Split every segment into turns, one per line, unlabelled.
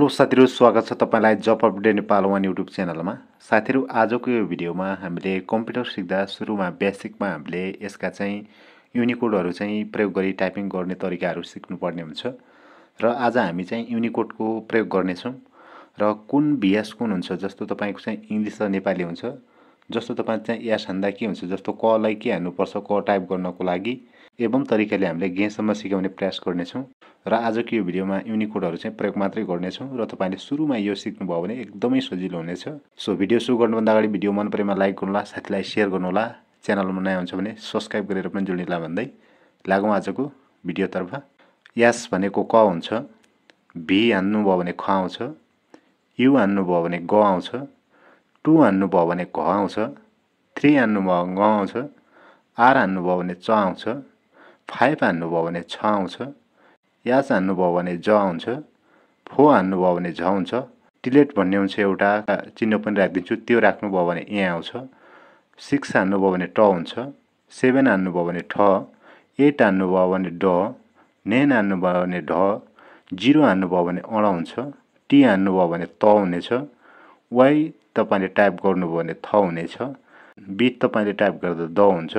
Hello साथीहरु, स्वागत छ तपाईलाई जब अपडेट नेपाल 1 युट्युब च्यानलमा। साथीहरु, आजको यो भिडियोमा हामीले कम्प्युटर सिक्दा सुरुमा बेसिकमा हामीले यसका चाहिँ युनिकोडहरु चाहिँ प्रयोग गरी टाइपिङ गर्ने तरिकाहरु सिक्नुपर्ने हुन्छ र आज हामी चाहिँ युनिकोडको प्रयोग गर्ने छौं र कुन VS कुन हुन्छ जस्तो तपाईको चाहिँ इंग्लिश र नेपाली हुन्छ। जस्तो तपाईं चाहिँ एस हान्दा के हुन्छ जस्तो क लाई के हान्नु पर्छ क टाइप गर्नको लागि एवं तरिकाले हामीले गेसम्म सिकाउने प्रयास गर्ने छौं र आजको यो भिडियोमा युनिकोडहरु चाहिँ प्रयोग मात्रै गर्ने छौं र तपाईले सुरुमा यो सिक्नु भयो भने एकदमै सजिलो हुनेछ। सो भिडियो सुरु गर्नुभन्दा अगाडि भिडियो मन परेमा लाइक गर्नुहोला, साथीलाई शेयर गर्नुहोला, च्यानलमा नयाँ हुन्छ भने सब्स्क्राइब गरेर पनि जोडिनुहोला भन्दै लागौं आजको भिडियोतर्फ। यस भनेको क हुन्छ, भी हान्नु भयो भने ख आउँछ, यु हान्नु भयो भने ग आउँछ, 2 हान्नु भयो भने घ आउँछ, 3 हान्नु भयो भने ग आउँछ, आर हान्नु भयो भने च आउँछ, 5 हान्नु भयो भने छ आउँछ, यास हान्नु भयो भने ज आउँछ, 4 हान्नु भयो भने झ आउँछ, डिलिट भन्ने हुन्छ एउटा चिन्ह पनि राख्दिन्छु त्यो राख्नु भयो भने ए आउँछ, 6 हान्नु भयो भने ट हुन्छ, 7 हान्नु भयो भने ठ, 8 हान्नु भयो भने ड, 9 हान्नु भयो भने ढ, 0 हान्नु भयो भने अण हुन्छ, टी हान्नु भयो भने त हुनेछ, वाइ तपाईले टाइप गर्नुभयो भने थ हुनेछ, बी तपाईले टाइप गर्दा द हुन्छ,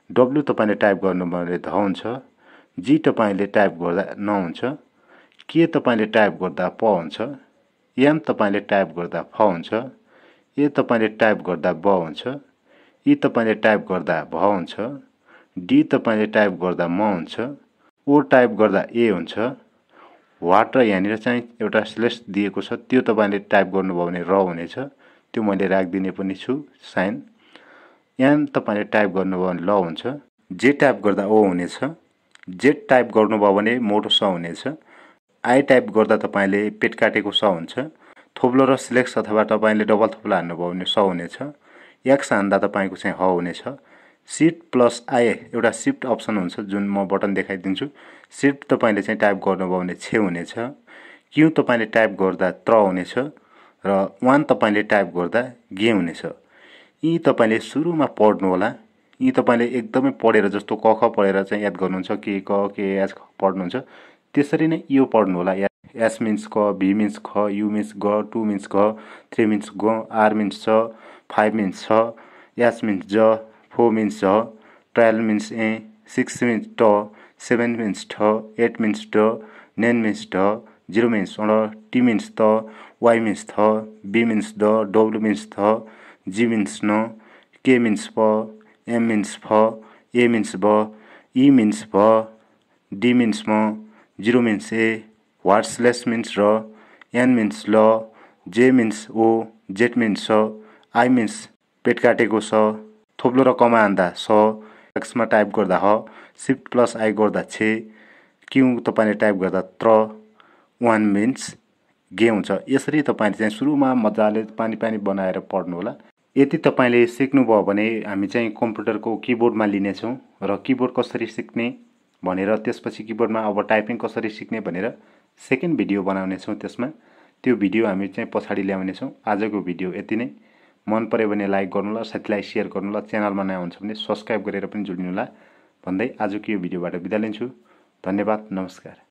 डब्लु तपाईले टाइप गर्नुभयो भने ध हुन्छ, जी तपाईले टाइप गर्दा न हुन्छ, के तपाईले टाइप गर्दा प हुन्छ, एम तपाईले टाइप गर्दा फ हुन्छ, ए तपाईले टाइप गर्दा ब हुन्छ, ई तपाईले टाइप गर्दा भ हुन्छ, डी तपाईले टाइप गर्दा म हुन्छ, ओ टाइप गर्दा ए हुन्छ, वाट र यहाँनिर चाहिँ एउटा स्लेस दिएको छ त्यो तपाईले टाइप गर्नुभयो भने र हुनेछ, त्यो मैले राख्दिने पनि छु साइन। एन तपाईले टाइप गर्नुभयो भने ल हुन्छ, जे टाइप गर्दा ओ हुनेछ, जेड टाइप गर्नुभयो भने मोटो स हुनेछ, आई टाइप गर्दा तपाईले पेट काटेको स हुन्छ, थोप्लो र स्लेस अथवा तपाईले डबल थोप्लो हान्नुभयो भने स हुनेछ, एक्स हान्दा तपाईको चाहिँ ह हुनेछ, शिफ्ट प्लस आई एउटा शिफ्ट अप्सन हुन्छ जुन म बटन देखाइदिन्छु, शिफ्ट तपाईले चाहिँ टाइप गर्नुभयो भने छ हुनेछ, क्यू तपाईले टाइप गर्दा त्र हुनेछ र 1 तपाईले टाइप गर्दा गे हुनेछ। यी तपाईले सुरुमा पढ्नु होला, यी तपाईले एकदमै पढेर जस्तो क ख पढेर चाहिँ याद गर्नुहुन्छ के क के एस पढ्नुहुन्छ त्यसरी नै यो पढ्नु होला। एस मिन्स क, भी मिन्स ख, यु मिन्स ग, 2 मिन्स घ, 3 मिन्स ग, आर मिन्स छ, 5 मिन्स छ, एस मिन्स ज, 4 मिन्स झ, 12 मिन्स ए, 6 मिन्स ट, 7 मिन्स ठ, 8 मिन्स ड, 9 मिन्स ढ, 0 मिन्स अण, टी मिन्स त, वाइ मिन्स थ, बी मिन्स द, डब्लु मिन्स थ, जी मिन्स न, के मिन्स प, एम मिन्स फ, ए मिन्स ब, ई मिन्स भ, डी मिन्स म, 0 मिन्स ए, वाट स्लेस मिन्स र, एन मिन्स ल, जे मिन्स ओ, जेड मिन्स स, आई मिन्स पेट काटेको स, थोप्लो र कमा हान्दा स, एक्समा टाइप गर्दा ह, शिफ्ट प्लस आई गर्दा छे, क्यू तपाईले टाइप गर्दा त्र, 1 मिन्स गे हुन्छ। यसरी तपाईले चाहिँ सुरुमा मजाले पानी पानी बनाएर पढ्नु होला। यदि तपाईले सिक्नुभयो भने हामी चाहिँ कम्प्युटरको किबोर्डमा लिने छौं र किबोर्ड कसरी सिक्ने भनेर त्यसपछि किबोर्डमा अब टाइपिङ कसरी सिक्ने भनेर सेकेन्ड भिडियो बनाउने छौं। त्यसमा त्यो भिडियो हामी चाहिँ पछाडी ल्याउने छौं। आजको भिडियो यति नै। मन पर्यो भने लाइक गर्नुहोला, साथीलाई शेयर गर्नुहोला, च्यानलमा नयाँ हुन्छ भने सब्स्क्राइब गरेर पनि जोडिनुहोला भन्दै आजको यो भिडियोबाट बिदा लिन्छु। धन्यवाद, नमस्कार।